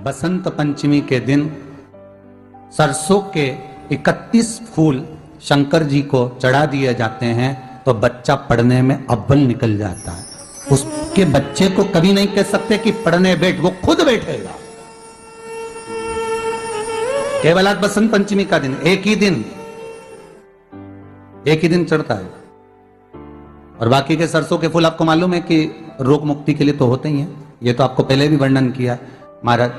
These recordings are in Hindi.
बसंत पंचमी के दिन सरसों के 31 फूल शंकर जी को चढ़ा दिए जाते हैं तो बच्चा पढ़ने में अव्वल निकल जाता है। उसके बच्चे को कभी नहीं कह सकते कि पढ़ने बैठ, वो खुद बैठेगा। केवल आज बसंत पंचमी का दिन, एक ही दिन चढ़ता है। और बाकी के सरसों के फूल आपको मालूम है कि रोग मुक्ति के लिए तो होते ही हैं। ये तो आपको पहले भी वर्णन किया है महाराज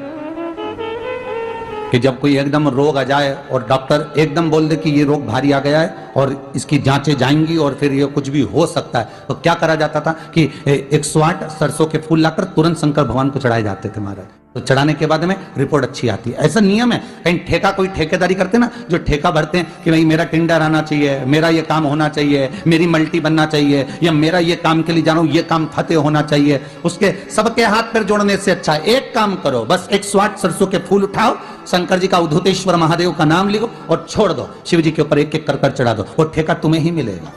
कि जब कोई एकदम रोग आ जाए और डॉक्टर एकदम बोल दे कि ये रोग भारी आ गया है और इसकी जांचें जाएंगी और फिर ये कुछ भी हो सकता है, तो क्या करा जाता था कि 108 सरसों के फूल लाकर तुरंत शंकर भगवान को चढ़ाए जाते थे महाराज। तो चढ़ाने के बाद में रिपोर्ट अच्छी आती है। ऐसा नियम है। कहीं ठेका, कोई ठेकेदारी करते ना, जो ठेका भरते हैं कि भाई मेरा टेंडर आना चाहिए, मेरा ये काम होना चाहिए, मेरी मल्टी बनना चाहिए, या मेरा ये काम के लिए जा रहा हूं, ये काम फतेह होना चाहिए, उसके सबके हाथ पैर जोड़ने से अच्छा है एक काम करो, बस 108 सरसों के फूल उठाओ, शंकर जी का, उद्धतेश्वर महादेव का नाम लिखो और छोड़ दो, शिव जी के ऊपर एक एक कर चढ़ा दो, वो ठेका तुम्हें ही मिलेगा,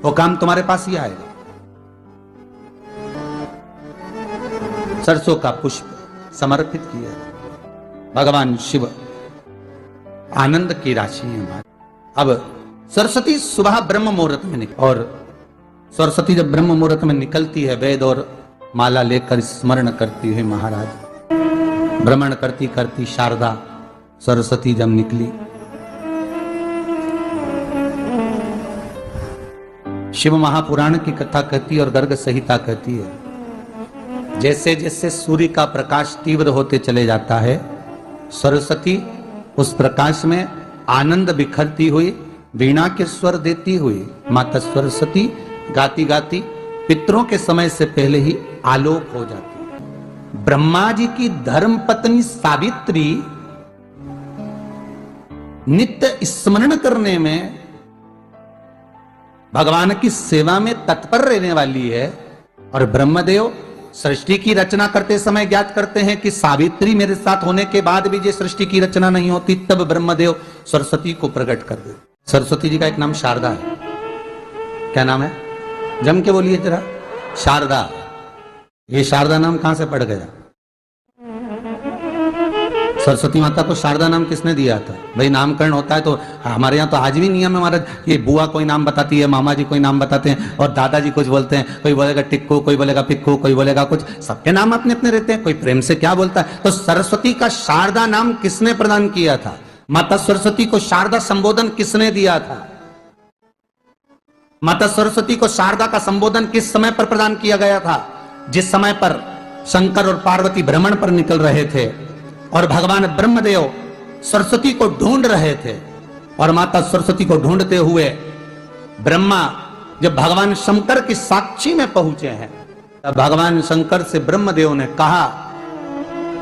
वो काम तुम्हारे पास ही आएगा। सरसों का पुष्प समर्पित किया भगवान शिव, आनंद की राशि है हमारी। अब सरस्वती सुबह ब्रह्म मुहूर्त में और सरस्वती जब ब्रह्म मुहूर्त में निकलती है, वेद और माला लेकर स्मरण करती है महाराज, भ्रमण करती करती शारदा सरस्वती जब निकली, शिव महापुराण की कथा कहती है और गर्ग संहिता कहती है, जैसे जैसे सूर्य का प्रकाश तीव्र होते चले जाता है, सरस्वती उस प्रकाश में आनंद बिखरती हुई, वीणा के स्वर देती हुई माता सरस्वती गाती गाती पितरों के समय से पहले ही आलोक हो जाती है। ब्रह्मा जी की धर्म पत्नी सावित्री नित्य स्मरण करने में, भगवान की सेवा में तत्पर रहने वाली है। और ब्रह्मदेव सृष्टि की रचना करते समय ज्ञात करते हैं कि सावित्री मेरे साथ होने के बाद भी ये सृष्टि की रचना नहीं होती, तब ब्रह्मदेव सरस्वती को प्रकट कर दे। सरस्वती जी का एक नाम शारदा है। क्या नाम है? जम के बोलिए जरा। शारदा। ये शारदा नाम कहां से पड़ गया? सरस्वती माता को शारदा नाम किसने दिया था? भाई नामकरण होता है तो हमारे यहाँ तो आज भी नियम है महाराज, ये बुआ कोई नाम बताती है, मामा जी कोई नाम बताते हैं और दादाजी कुछ बोलते हैं, कोई बोलेगा टिक्कू, कोई बोलेगा पिक्कू, कोई बोलेगा कुछ, सबके नाम अपने अपने रहते हैं, कोई प्रेम से क्या बोलता है। तो सरस्वती का शारदा नाम किसने प्रदान किया था? माता सरस्वती को शारदा संबोधन किसने दिया था? माता सरस्वती को शारदा का संबोधन किस समय पर प्रदान किया गया था? जिस समय पर शंकर और पार्वती भ्रमण पर निकल रहे थे और भगवान ब्रह्मदेव सरस्वती को ढूंढ रहे थे, और माता सरस्वती को ढूंढते हुए ब्रह्मा जब भगवान शंकर की साक्षी में पहुंचे हैं, तब भगवान शंकर से ब्रह्मदेव ने कहा,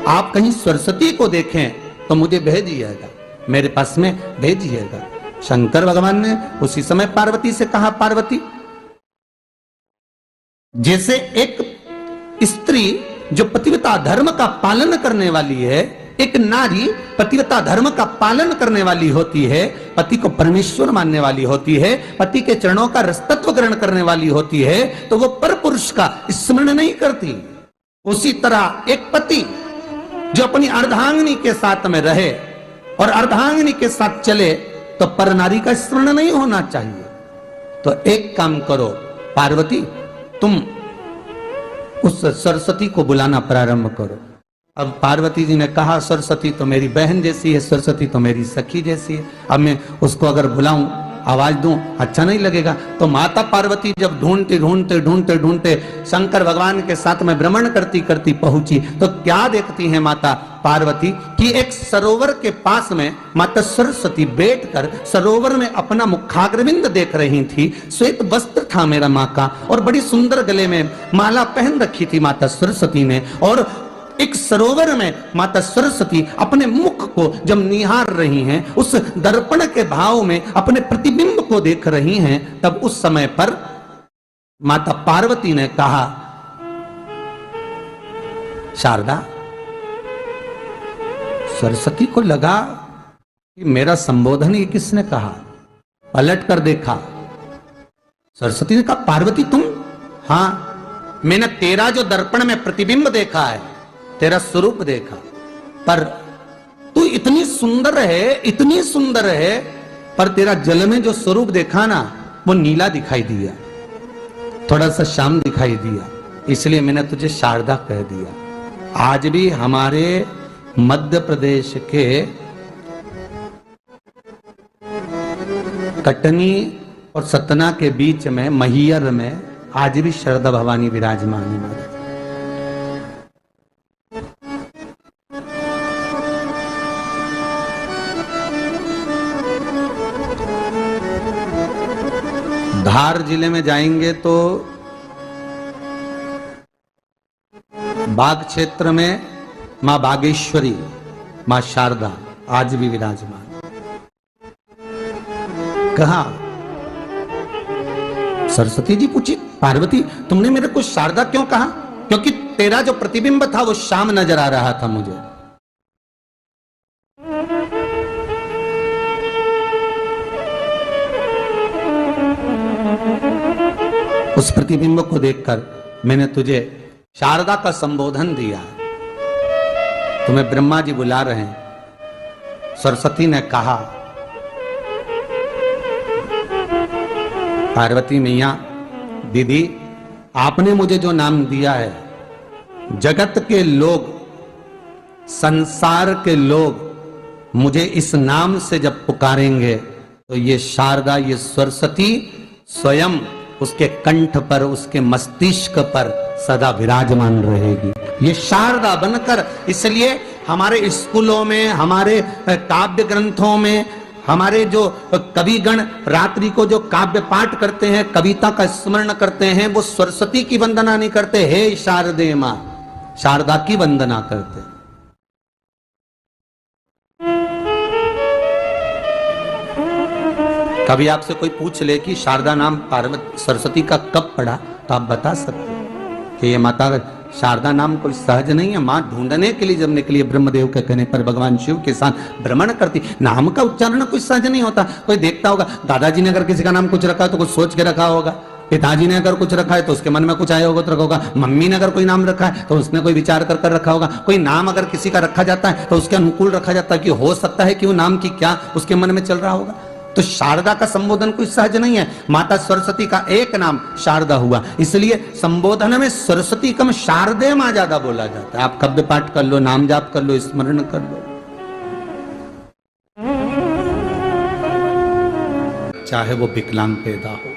आप कहीं सरस्वती को देखें तो मुझे भेजिएगा, मेरे पास में भेजिएगा। शंकर भगवान ने उसी समय पार्वती से कहा, पार्वती, जैसे एक स्त्री जो पतिव्रता धर्म का पालन करने वाली है, एक नारी पतिव्रता धर्म का पालन करने वाली होती है, पति को परमेश्वर मानने वाली होती है, पति के चरणों का रसतत्व ग्रहण करने वाली होती है, तो वो पर पुरुष का स्मरण नहीं करती। उसी तरह एक पति जो अपनी अर्धांगिनी के साथ में रहे और अर्धांगिनी के साथ चले, तो पर नारी का स्मरण नहीं होना चाहिए। तो एक काम करो पार्वती, तुम उस सरस्वती को बुलाना प्रारंभ करो। अब पार्वती जी ने कहा, सरस्वती तो मेरी बहन जैसी है, सरस्वती तो मेरी सखी जैसी है, अब मैं उसको अगर बुलाऊं, आवाज दूं, अच्छा नहीं लगेगा। तो माता पार्वती जब ढूंढते ढूंढते ढूंढते ढूंढते शंकर भगवान के साथ में भ्रमण करती करती पहुंची, तो क्या देखती है माता पार्वती कि एक सरोवर के पास में माता सरस्वती बैठकर सरोवर में अपना मुखाग्रविंद देख रही थी। श्वेत वस्त्र था मेरा माँ का और बड़ी सुंदर गले में माला पहन रखी थी माता सरस्वती ने, और एक सरोवर में माता सरस्वती अपने मुख को जब निहार रही हैं, उस दर्पण के भाव में अपने प्रतिबिंब को देख रही हैं, तब उस समय पर माता पार्वती ने कहा, शारदा, सरस्वती को लगा कि मेरा संबोधन ये किसने कहा, पलट कर देखा, सरस्वती ने कहा, पार्वती तुम? हाँ, मैंने तेरा जो दर्पण में प्रतिबिंब देखा है तेरा स्वरूप देखा, पर तू इतनी सुंदर है, पर तेरा जल में जो स्वरूप देखा ना वो नीला दिखाई दिया, थोड़ा सा श्याम दिखाई दिया, इसलिए मैंने तुझे शारदा कह दिया। आज भी हमारे मध्य प्रदेश के कटनी और सतना के बीच में मैहर में आज भी शारदा भवानी विराजमान है महाराज। धार जिले में जाएंगे तो बाग क्षेत्र में मां बागेश्वरी, मां शारदा आज भी विराजमान। कहा सरस्वती जी पूछी, पार्वती तुमने मेरे को शारदा क्यों कहा? क्योंकि तेरा जो प्रतिबिंब था वो श्याम नजर आ रहा था मुझे। उस प्रतिबिंब को देखकर मैंने तुझे शारदा का संबोधन दिया। तुम्हें ब्रह्मा जी बुला रहे हैं। सरस्वती ने कहा, पार्वती मैया दीदी, आपने मुझे जो नाम दिया है, जगत के लोग, संसार के लोग मुझे इस नाम से जब पुकारेंगे तो ये शारदा, ये सरस्वती स्वयं उसके कंठ पर, उसके मस्तिष्क पर सदा विराजमान रहेगी, ये शारदा बनकर। इसलिए हमारे स्कूलों में, हमारे काव्य ग्रंथों में, हमारे जो कविगण रात्रि को जो काव्य पाठ करते हैं, कविता का स्मरण करते हैं, वो सरस्वती की वंदना नहीं करते, हे शारदे मां, शारदा की वंदना करते। कभी आपसे कोई पूछ ले कि शारदा नाम पार्वती सरस्वती का कब पड़ा, तो आप बता सकते हैं कि ये माता शारदा नाम कोई सहज नहीं है। मां ढूंढने के लिए जब निकली, ब्रह्मदेव के कहने पर भगवान शिव के साथ भ्रमण करती। नाम का उच्चारण कोई सहज नहीं होता। कोई देखता होगा, दादाजी ने अगर किसी का नाम कुछ रखा है तो कुछ सोच के रखा होगा, पिताजी ने अगर कुछ रखा है तो उसके मन में कुछ आया होगा तो रखा होगा, मम्मी ने अगर कोई नाम रखा है तो उसने कोई विचार कर कर रखा होगा। कोई नाम अगर किसी का रखा जाता है तो उसके अनुकूल रखा जाता है कि हो सकता है कि वो नाम की क्या उसके मन में चल रहा होगा। तो शारदा का संबोधन कोई सहज नहीं है। माता सरस्वती का एक नाम शारदा हुआ, इसलिए संबोधन में सरस्वती कम शारदे मां ज्यादा बोला जाता है। आप काव्य पाठ कर लो, नाम जाप कर लो, स्मरण कर लो, चाहे वो विकलांग पैदा हो,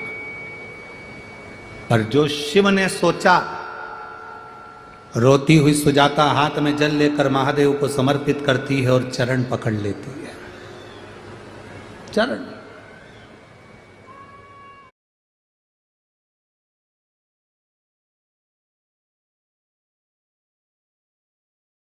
पर जो शिव ने सोचा, रोती हुई सुजाता हाथ में जल लेकर महादेव को समर्पित करती है और चरण पकड़ लेती है। चरण